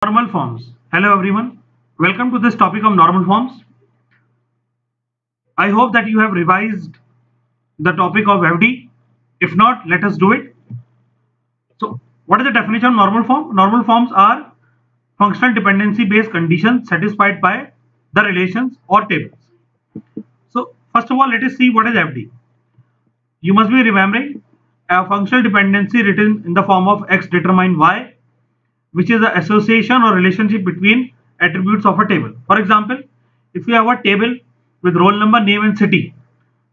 Normal forms. Hello everyone. Welcome to this topic of normal forms. I hope that you have revised the topic of FD. If not, let us do it. So, what is the definition of normal form? Normal forms are functional dependency based conditions satisfied by the relations or tables. So, first of all, let us see what is FD. You must be remembering a functional dependency written in the form of X determine Y, which is the association or relationship between attributes of a table. For example, if you have a table with roll number, name and city.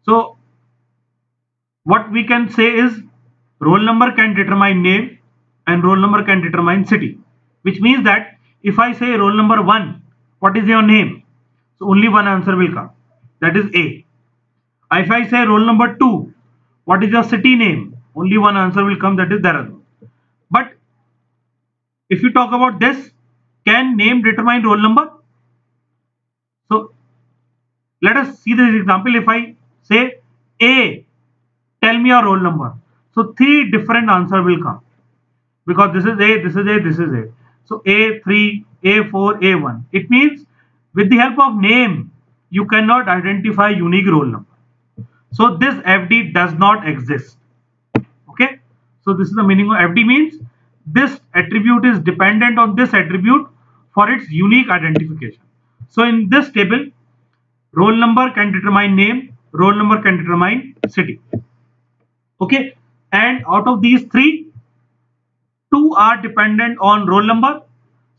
So what we can say is roll number can determine name and roll number can determine city, which means that if I say roll number 1, what is your name? So only one answer will come, that is A. If I say roll number 2, what is your city name? Only one answer will come, that is Dehradun. But if you talk about this, can name determine roll number? So let us see this example. If I say A, tell me your roll number. So three different answers will come because this is A, this is A, this is A. So A3, A4, A1. It means with the help of name, you cannot identify unique roll number. So this FD does not exist. Okay. So this is the meaning of FD means this attribute is dependent on this attribute for its unique identification. So in this table, roll number can determine name, roll number can determine city. Okay, and out of these three, two are dependent on roll number.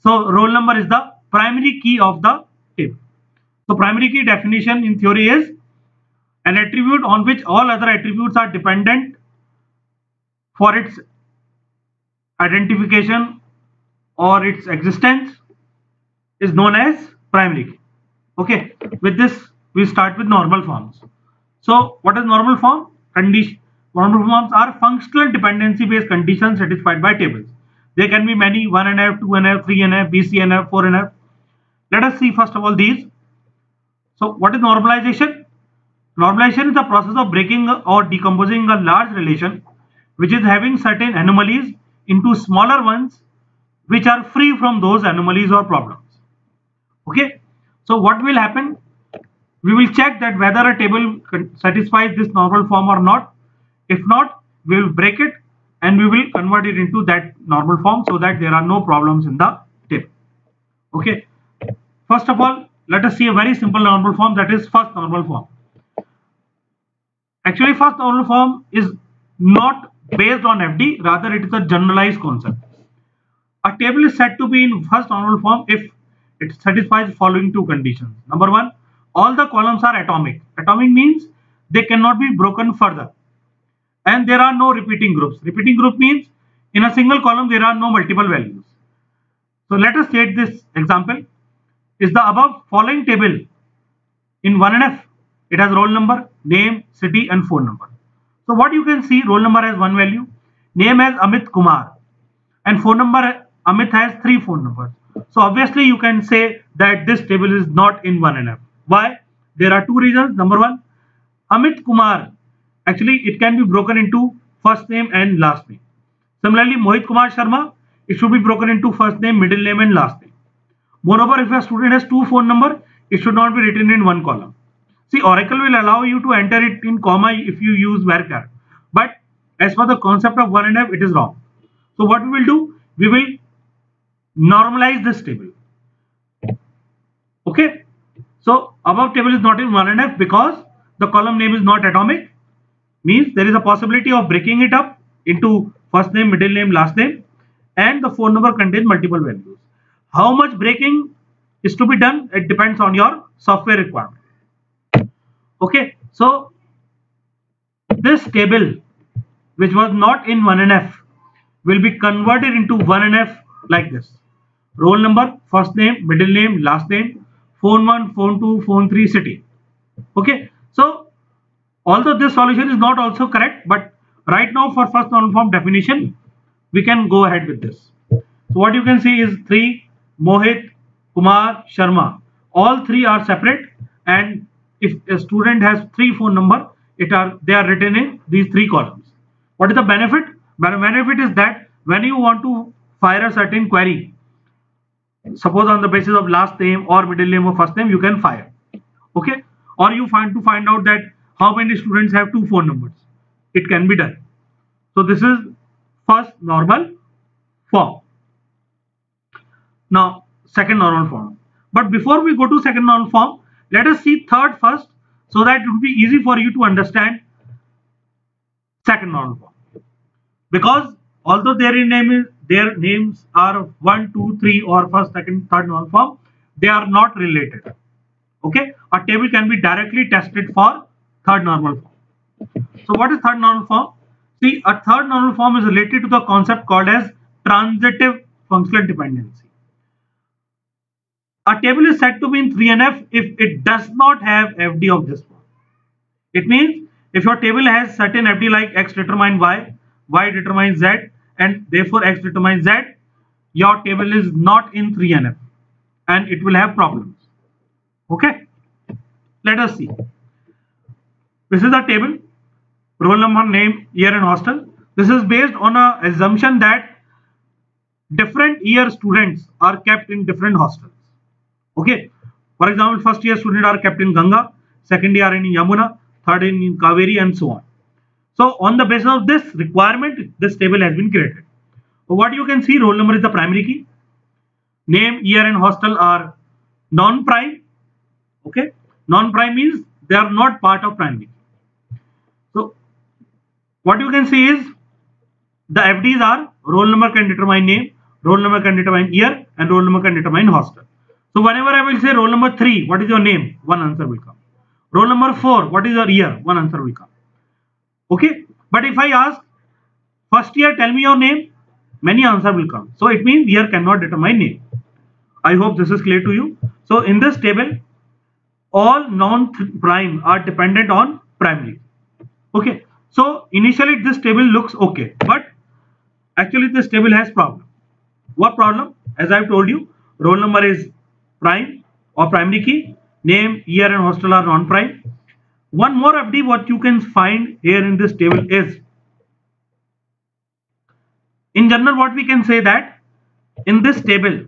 So roll number is the primary key of the table. So primary key definition in theory is an attribute on which all other attributes are dependent for its identification or its existence is known as primary key. Okay, with this we start with normal forms. So what is normal form? Normal forms are functional dependency based conditions satisfied by tables. There can be many, 1NF, 2NF, 3NF, BCNF, 4NF. Let us see first of all these. So what is normalization? Normalization is the process of breaking or decomposing a large relation which is having certain anomalies into smaller ones which are free from those anomalies or problems. Okay, so what will happen? We will check that whether a table satisfies this normal form or not. If not, we will break it and we will convert it into that normal form so that there are no problems in the table. Okay, first of all, let us see a very simple normal form, that is first normal form. Actually, first normal form is not based on FD, rather it is a generalized concept. A table is said to be in first normal form if it satisfies the following two conditions. Number one, all the columns are atomic. Atomic means they cannot be broken further. And there are no repeating groups. Repeating group means in a single column there are no multiple values. So let us take this example. Is the above following table in 1NF? It has roll number, name, city and phone number. So what you can see, roll number has one value, name has Amit Kumar and phone number Amit has 3 phone numbers. So obviously you can say that this table is not in 1NF. Why? There are two reasons. Number one, Amit Kumar, actually it can be broken into first name and last name. Similarly, Mohit Kumar Sharma, it should be broken into first name, middle name and last name. Moreover, if a student has 2 phone numbers, it should not be written in one column. See, Oracle will allow you to enter it in comma if you use varchar. But as for the concept of 1NF, it is wrong. So what we will do? We will normalize this table. Okay. So above table is not in 1NF because the column name is not atomic. Means there is a possibility of breaking it up into first name, middle name, last name, and the phone number contains multiple values. How much breaking is to be done? It depends on your software requirement. Okay, so this table which was not in 1NF will be converted into 1NF like this. Roll number, first name, middle name, last name, phone 1, phone 2, phone 3, city. Okay, so although this solution is not also correct, but right now for first normal form definition, we can go ahead with this. So what you can see is 3, Mohit, Kumar, Sharma. All 3 are separate, and if a student has 3 phone number, they are written in these 3 columns. What is the benefit? The benefit is that when you want to fire a certain query, suppose on the basis of last name or middle name or first name, you can fire. Okay, or you find out that how many students have 2 phone numbers. It can be done. So this is first normal form. Now second normal form. But before we go to second normal form, let us see third first, so that it will be easy for you to understand second normal form. Because although their names are 1, 2, 3 or first, second, third normal form, they are not related. Okay, a table can be directly tested for third normal form. So what is third normal form? See, a third normal form is related to the concept called as transitive functional dependency. A table is said to be in 3NF if it does not have FD of this form. It means if your table has certain FD like X determines Y, Y determines Z, and therefore X determines Z, your table is not in 3NF and it will have problems. Okay, let us see. This is a table, roll number, name, year and hostel. This is based on an assumption that different year students are kept in different hostels. Okay, for example, first year students are kept in Ganga, second year in Yamuna, third in Kaveri, and so on. So on the basis of this requirement, this table has been created. So what you can see, roll number is the primary key, name, year and hostel are non-prime. Okay, non-prime means they are not part of primary key. So what you can see is the FDs are roll number can determine name, roll number can determine year, and roll number can determine hostel. So whenever I will say roll number 3, what is your name? One answer will come. Roll number 4, what is your year? One answer will come. Okay, but if I ask first year, tell me your name, many answers will come. So it means year cannot determine name. I hope this is clear to you. So in this table, all non-prime are dependent on primary. Okay, so initially this table looks okay, but actually this table has problem. What problem? As I've told you, roll number is prime or primary key, name, year and hostel are non-prime. One more FD what you can find here in this table is, in general, what we can say that in this table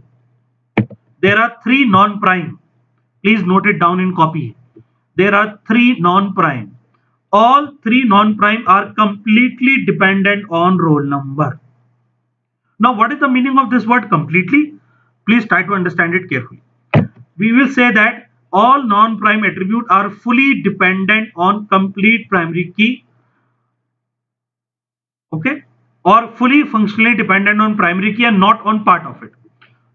there are 3 non-prime. Please note it down in copy. There are 3 non-prime. All 3 non-prime are completely dependent on roll number. Now what is the meaning of this word completely? Please try to understand it carefully. We will say that all non-prime attributes are fully dependent on complete primary key. Okay, or fully functionally dependent on primary key and not on part of it.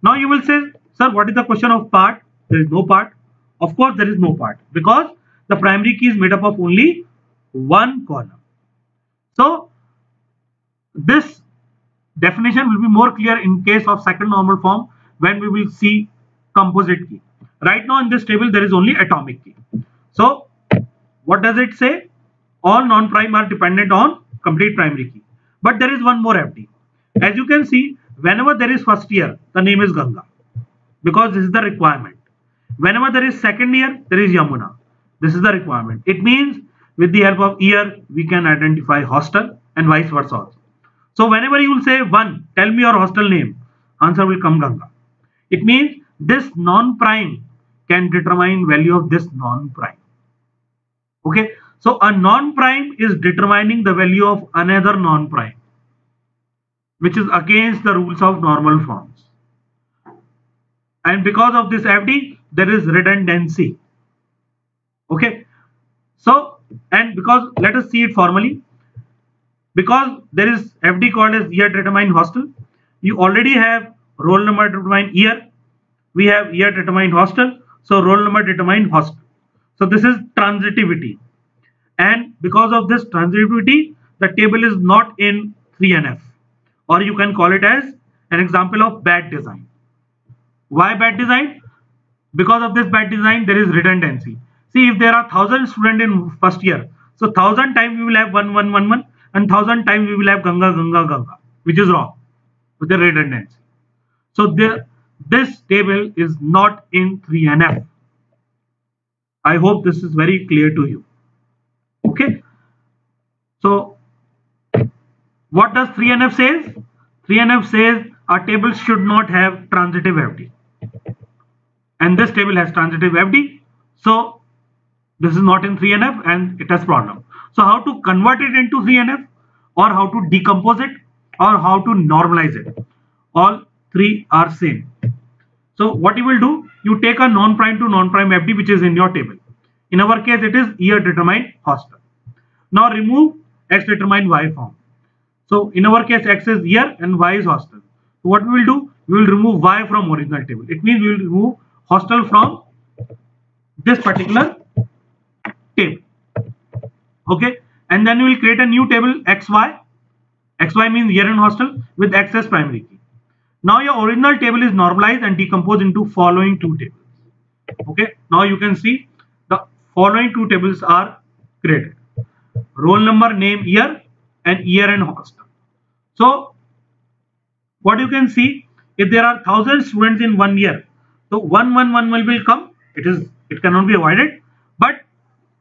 Now you will say, sir, what is the question of part? There is no part. Of course there is no part, because the primary key is made up of only one column. So this definition will be more clear in case of second normal form when we will see composite key. Right now in this table there is only atomic key. So what does it say? All non-prime are dependent on complete primary key. But there is one more FD. As you can see, whenever there is first year, the name is Ganga, because this is the requirement. Whenever there is second year, there is Yamuna. This is the requirement. It means with the help of year, we can identify hostel and vice versa also. So whenever you will say 1, tell me your hostel name, answer will come Ganga. It means this non-prime can determine value of this non-prime. Okay, so a non-prime is determining the value of another non-prime, which is against the rules of normal forms. And because of this FD, there is redundancy. Okay, so, and because, let us see it formally. Because there is FD called as year determined hostel, you already have roll number determined year, we have year determined hostel, so roll number determined hostel. So this is transitivity, and because of this transitivity, the table is not in 3NF, or you can call it as an example of bad design. Why bad design? Because of this bad design, there is redundancy. See, if there are 1000 students in first year, so 1000 times we will have 1, 1, 1, 1, and 1000 times we will have Ganga, Ganga, Ganga, which is wrong with the redundancy. So this table is not in 3NF. I hope this is very clear to you. Okay. So what does 3NF says? 3NF says a table should not have transitive FD. and this table has transitive FD. So this is not in 3NF and it has problem. So how to convert it into 3NF, or how to decompose it, or how to normalize it? All three are same. So what you will do, you take a non-prime to non-prime FD which is in your table. In our case it is year determined hostel. Now remove X determined Y form. So in our case X is year and Y is hostel. So what we will do, we will remove Y from original table. It means we will remove hostel from this particular table. Okay, and then we will create a new table XY. XY means year and hostel with X as primary key. Now your original table is normalized and decomposed into following two tables. Okay, now you can see the following two tables are created: roll number, name, year, and year and hostel. So what you can see, if there are 1000 students in 1 year, so 111 will come. It cannot be avoided, but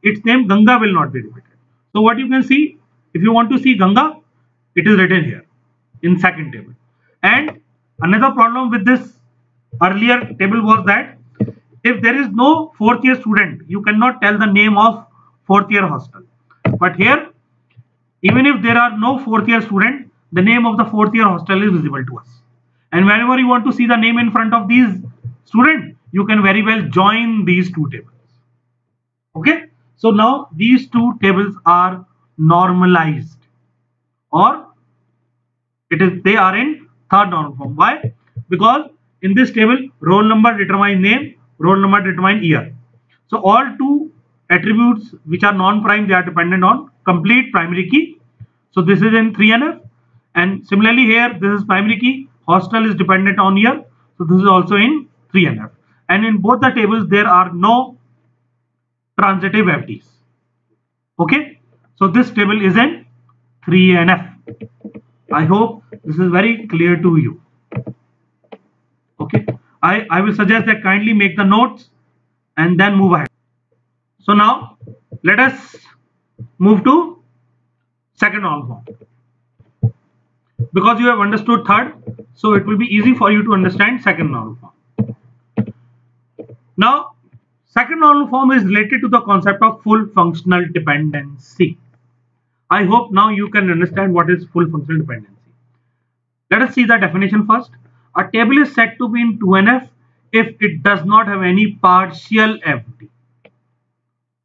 its name Ganga will not be repeated. So what you can see, if you want to see Ganga, it is written here in second table. And another problem with this earlier table was that if there is no fourth year student, you cannot tell the name of fourth year hostel. But here, even if there are no fourth year student, the name of the fourth year hostel is visible to us. And whenever you want to see the name in front of these students, you can very well join these two tables. Okay, so now these two tables are normalized, or they are in third normal form. Why? Because in this table, roll number determines name, roll number determines year. So all two attributes which are non-prime, they are dependent on complete primary key. So this is in 3NF, and similarly here this is primary key, hostel is dependent on year, so this is also in 3NF. And in both the tables there are no transitive FDs. Okay, so this table is in 3NF. I hope this is very clear to you. Okay, I will suggest that kindly make the notes and then move ahead. So now let us move to second normal form. Because you have understood third, so it will be easy for you to understand second normal form. Now, second normal form is related to the concept of full functional dependency. I hope now you can understand what is full functional dependency. Let us see the definition first. A table is said to be in 2NF if it does not have any partial FD.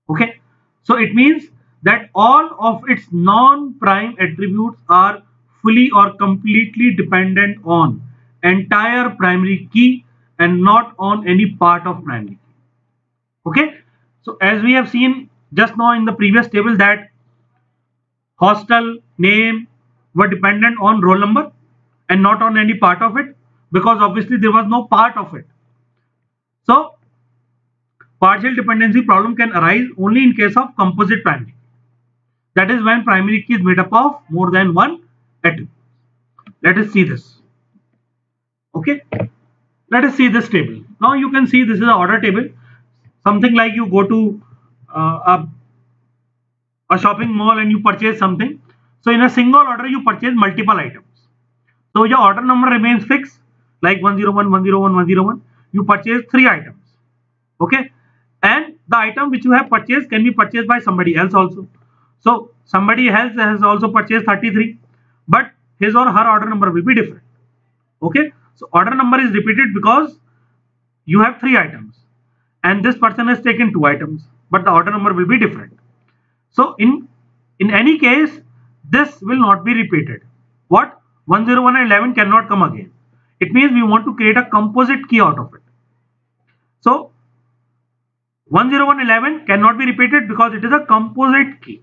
Okay, so it means that all of its non-prime attributes are fully or completely dependent on entire primary key and not on any part of primary key. Okay, so as we have seen just now in the previous table that hostel, name were dependent on roll number and not on any part of it, because obviously there was no part of it. So partial dependency problem can arise only in case of composite primary. That is when primary key is made up of more than one attribute. Let us see this. Okay, let us see this table. Now you can see this is an order table. Something like you go to a shopping mall and you purchase something. So in a single order you purchase multiple items. So your order number remains fixed, like 101, 101, 101. You purchase 3 items. Okay, and the item which you have purchased can be purchased by somebody else also. So somebody else has also purchased 33, but his or her order number will be different. Okay, so order number is repeated because you have 3 items and this person has taken 2 items, but the order number will be different. So in any case, this will not be repeated. What? 101 and 11 cannot come again. It means we want to create a composite key out of it. So 101 11 cannot be repeated because it is a composite key,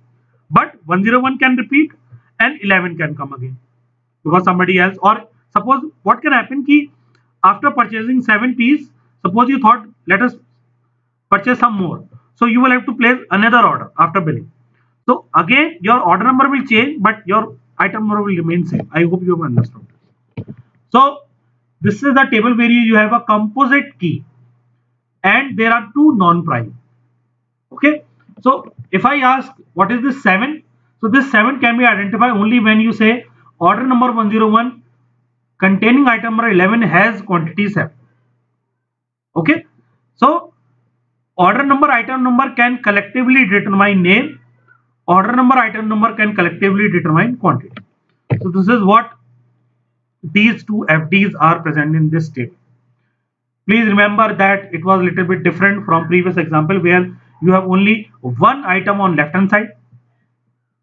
but 101 can repeat and 11 can come again because somebody else, or suppose what can happen ki after purchasing 7 pieces, suppose you thought let us purchase some more, so you will have to place another order after billing. So again your order number will change but your item number will remain same. I hope you have understood this. So this is the table where you have a composite key and there are 2 non-prime. Okay, so if I ask what is this 7, so this 7 can be identified only when you say order number 101 containing item number 11 has quantity 7. Okay, So order number, item number can collectively determine name. Order number, item number can collectively determine quantity. So this is what these two FDs are present in this table. Please remember that it was a little bit different from previous example where you have only one item on left hand side,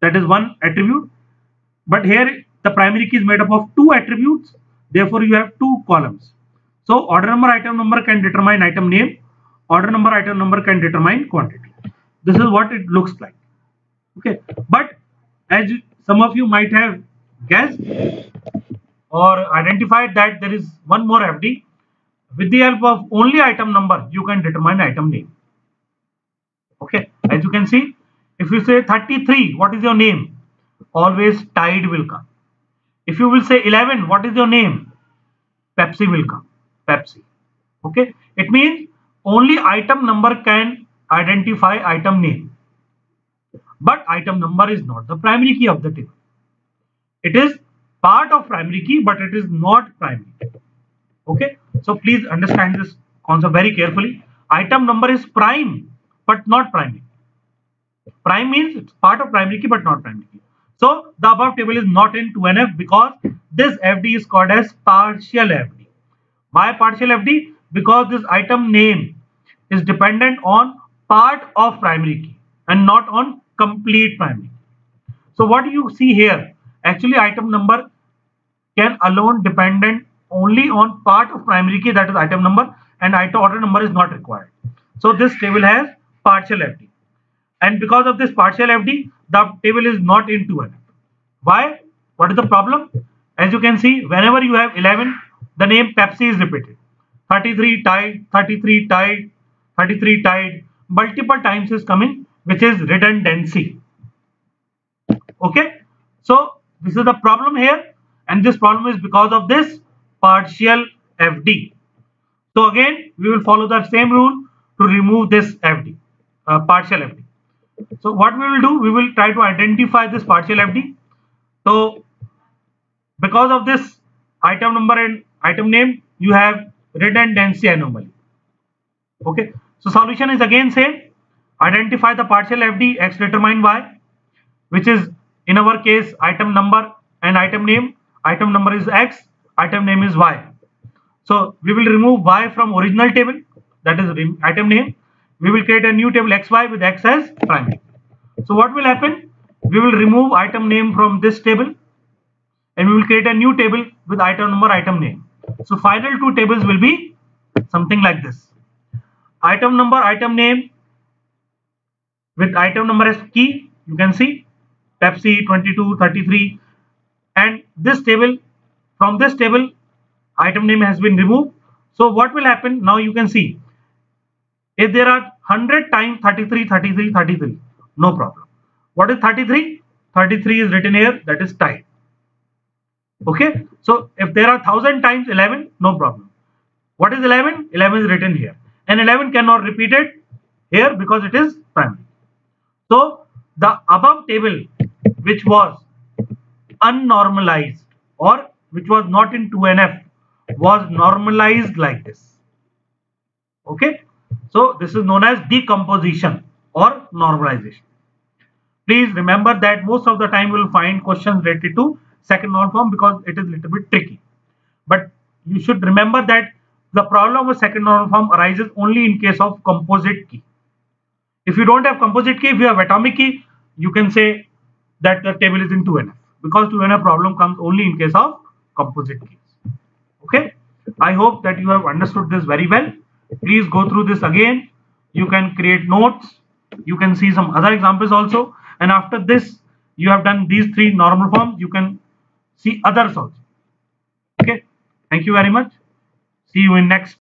that is one attribute, but here the primary key is made up of two attributes, therefore you have two columns. So order number, item number can determine item name, order number, item number can determine quantity. This is what it looks like. Okay, but as some of you might have guessed or identified that there is one more FD. With the help of only item number, you can determine item name. Okay, as you can see, if you say 33, what is your name? Always Tide will come. If you will say 11, what is your name? Pepsi will come. Pepsi. Okay, it means only item number can identify item name. But item number is not the primary key of the table. It is part of primary key, but it is not primary. Okay, so please understand this concept very carefully. Item number is prime, but not primary. Prime means it's part of primary key, but not primary key. So the above table is not in 2NF because this FD is called as partial FD. Why partial FD? Because this item name is dependent on part of primary key and not on complete primary key. So what you see here, actually item number can alone dependent only on part of primary key, that is item number, and item order number is not required. So this table has partial FD, and because of this partial FD, the table is not in 2NF. Why? What is the problem? As you can see, whenever you have 11, the name Pepsi is repeated. 33 Tide, 33 Tide, 33 Tide, multiple times is coming, which is redundancy. Okay, so this is the problem here, and this problem is because of this partial FD. So again, we will follow the same rule to remove this FD, partial FD. So what we will do, we will try to identify this partial FD. So because of this item number and item name, you have redundancy anomaly. Okay, so solution is again same. Identify the partial FD X determine Y, which is in our case item number and item name. Item number is X, item name is Y. So we will remove Y from original table, that is item name. We will create a new table XY with X as primary. So what will happen? We will remove item name from this table and we will create a new table with item number, item name. So final two tables will be something like this. Item number, item name with item number as key, you can see Pepsi 22, 33, and this table, from this table item name has been removed. So what will happen? Now you can see if there are 100 times 33, 33, 33, no problem. What is 33? 33 is written here, that is Tide. Okay, so if there are 1000 times 11, no problem. What is 11? 11 is written here, and 11 cannot repeat it here because it is primary. So the above table, which was unnormalized or which was not in 2NF, was normalized like this. Okay, so this is known as decomposition or normalization. Please remember that most of the time you will find questions related to second normal form because it is a little bit tricky. But you should remember that the problem with second normal form arises only in case of composite key. If you don't have composite key, if you have atomic key, you can say that the table is in 2NF because 2NF problem comes only in case of composite keys. Okay, I hope that you have understood this very well. Please go through this again. You can create notes. You can see some other examples also. And after this, you have done these three normal forms. You can see others also. Okay, thank you very much. See you in next.